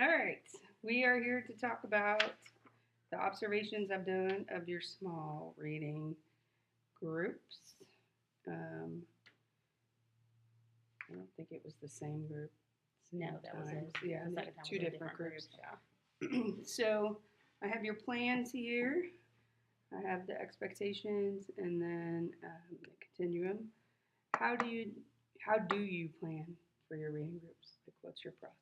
All right, we are here to talk about the observations I've done of your small reading groups. Um, I don't think it was the same group. No, Same that was times. a, Yeah, the second time two was a different different groups. group. Yeah. So I have your plans here. I have the expectations and then the continuum. How do you how do you plan for your reading groups? Like, what's your process?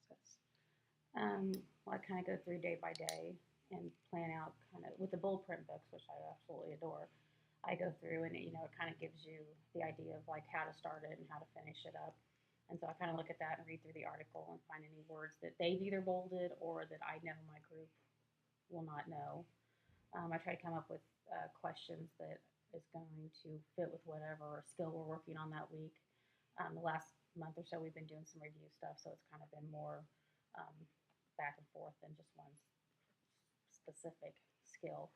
Well, I kind of go through day by day and plan out kind of with the blueprint books, which I absolutely adore. I go through and it kind of gives you the idea of like how to start it and how to finish it up. And so I kind of look at that and read through the article and find any words that they've either bolded or that I know my group will not know. I try to come up with questions that is going to fit with whatever skill we're working on that week. The last month or so, we've been doing some review stuff, so it's kind of been more um, back and forth than just one specific skill.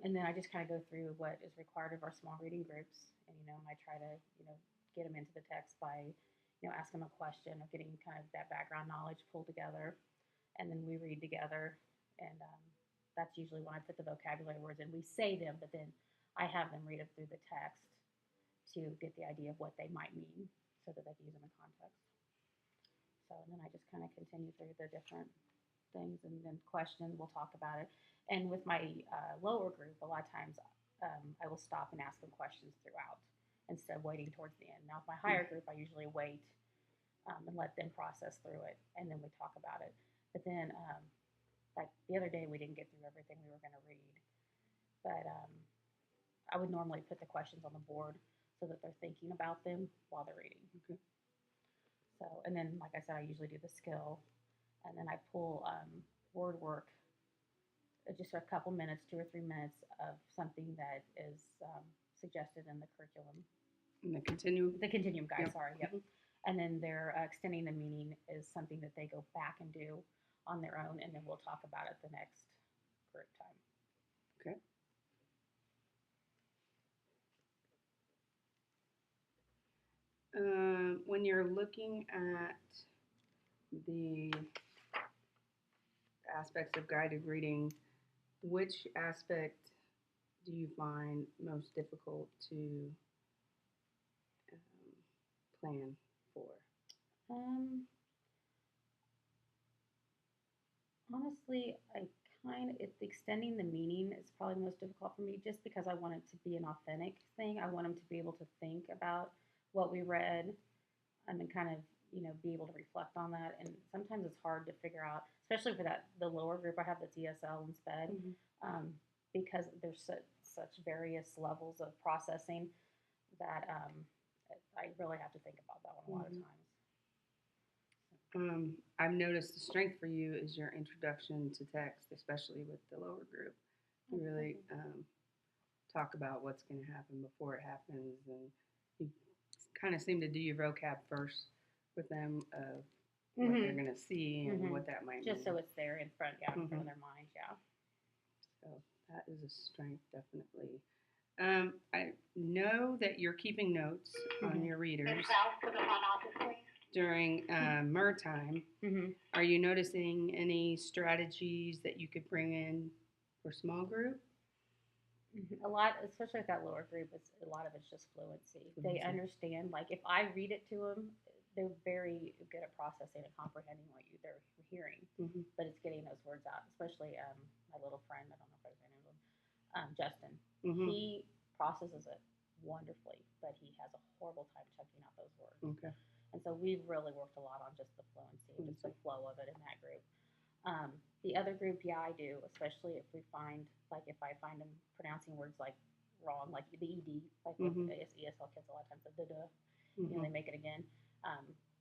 And then I just kind of go through what is required of our small reading groups, and I try to get them into the text by asking them a question or getting kind of that background knowledge pulled together, and then we read together, and that's usually when I put the vocabulary words in. We say them, but then I have them read it through the text to get the idea of what they might mean, so that they can use them in context. So, and then I just kind of continue through the different things and then question. We'll talk about it. And with my lower group, a lot of times I will stop and ask them questions throughout instead of waiting towards the end. Now, with my higher group, I usually wait and let them process through it, and then we talk about it. But then, like the other day, we didn't get through everything we were going to read, but I would normally put the questions on the board so that they're thinking about them while they're reading. Okay. So, and then, like I said, I usually do the skill, and then I pull word work, just a couple minutes, 2 or 3 minutes of something that is suggested in the curriculum. And the continuum. The continuum guide, Yep. sorry, yep. Mhm. And then their extending the meaning is something that they go back and do on their own, and then we'll talk about it the next group time. Okay. When you're looking at the aspects of guided reading, which aspect do you find most difficult to plan for? Um, Honestly, I kind of it's extending the meaning is probably the most difficult for me, just because I want it to be an authentic thing. I want them to be able to think about what we read and then kind of be able to reflect on that. And sometimes it's hard to figure out, especially for the lower group I have that's ESL and SPED, Mm-hmm. because there's such various levels of processing that I really have to think about that one a lot of Mm-hmm. times. I've noticed the strength for you is your introduction to text, especially with the lower group. You really talk about what's going to happen before it happens, and you kind of seem to do your vocab first with them of what they're going to see and what that might Just mean. so it's there in front, in front of their mind, yeah. So that is a strength, definitely. I know that you're keeping notes on your readers during MER time. Are you noticing any strategies that you could bring in for small group? A lot, especially with that lower group, a lot of it's just fluency. They understand. Like if I read it to them, they're very good at processing and comprehending what they're hearing. But it's getting those words out. Especially my little friend. I don't know if I was going to name him. Justin. He processes it wonderfully, but he has a horrible time checking out those words. Okay. And so we've really worked a lot on just the fluency, just the flow of it in that group. The other group, yeah, I do, especially if we find, like, if I find them pronouncing words like wrong, like the ed, like with ESL kids, a lot of times the duh, they make it again.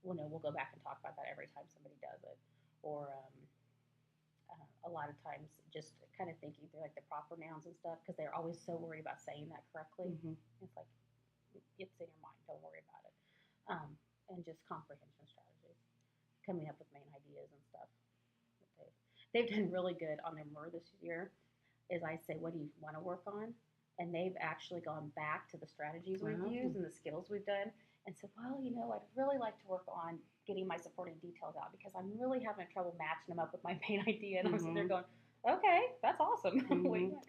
We'll go back and talk about that every time somebody does it, or a lot of times just kind of thinking through like the proper nouns and stuff, because they're always so worried about saying that correctly. It's like it's in your mind, don't worry about it, and just comprehension strategies, coming up with main ideas and stuff. They've done really good on their MER this year. Is I say, what do you want to work on? And they've actually gone back to the strategies we've used and the skills we've done and said, well, I'd really like to work on getting my supporting details out because I'm really having trouble matching them up with my main idea. And I'm sitting Mm-hmm. there going, okay, that's awesome. What do you Mm-hmm. want?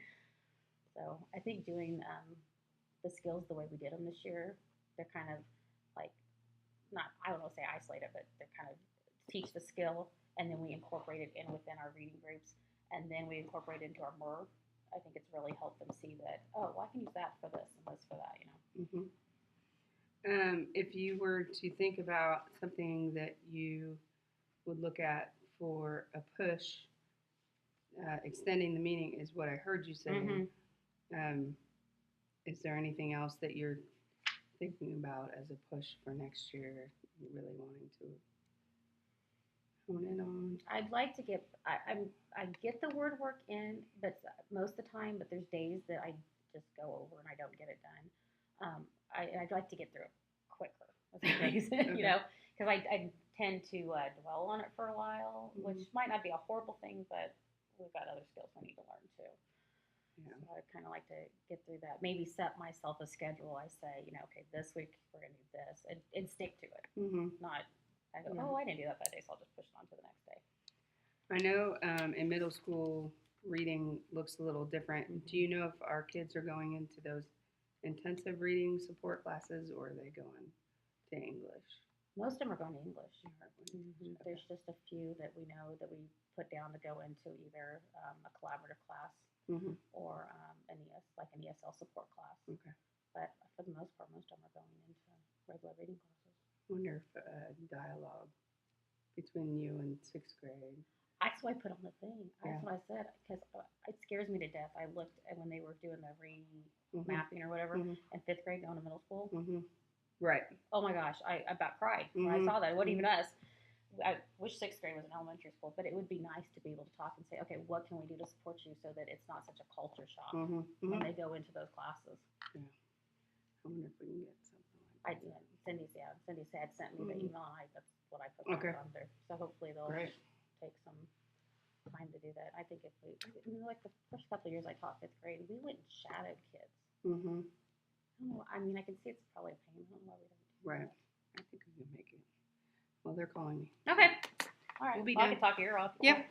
So I think doing the skills the way we did them this year, they're kind of like, not, I don't want to say isolated, but they're kind of teach the skill and then we incorporate it in within our reading groups and then we incorporate it into our MER. I think it's really helped them see that, oh, well, I can use that for this and this for that, you know. Mm-hmm. If you were to think about something that you would look at for a push, extending the meaning is what I heard you say. Mm-hmm. Is there anything else that you're thinking about as a push for next year? You're really wanting to hone in on? I'd like to get, I get the word work in, but most of the time, but there's days that I just go over and I don't get it done. I'd like to get through it quicker, as a reason, Okay. you know, because I tend to dwell on it for a while, which might not be a horrible thing, but we've got other skills we need to learn too. Yeah. So I'd kind of like to get through that. Maybe set myself a schedule. I say, you know, okay, this week we're going to do this and stick to it. Mm-hmm. Not, I go, Yeah. oh, I didn't do that day, so I'll just push it on to the next day. I know in middle school, reading looks a little different. Mm-hmm. Do you know if our kids are going into those intensive reading support classes or are they going to English? Most of them are going to English. Okay. There's just a few that we know that we put down to go into either a collaborative class Mm-hmm. or an ESL support class. Okay. But for the most part, most of them are going into regular reading classes. I wonder if dialogue between you and sixth grade. That's what I put on the thing. That's Yeah. what I said because it scares me to death. I looked at when they were doing the Mm-hmm. mapping or whatever Mm-hmm. in fifth grade going to middle school. Mm-hmm. Right. Oh my gosh, I about cried when I saw that. It wasn't even us. I wish sixth grade was an elementary school, but it would be nice to be able to talk and say, okay, what can we do to support you so that it's not such a culture shock Mm-hmm. when they go into those classes. Yeah. I wonder if we can get something like that. Cindy had sent me the email, and that's what I put Okay. on there. So hopefully they'll Great. take some time to do that. I think if we, like the first couple of years I taught fifth grade, we went and shadowed kids. Mm-hmm. I don't know. I mean, I can see it's probably a pain. I don't know why we don't. Right. I think we can make it. Well, they're calling me. Okay. All right. We'll be I done. can talk your ear off. Yep.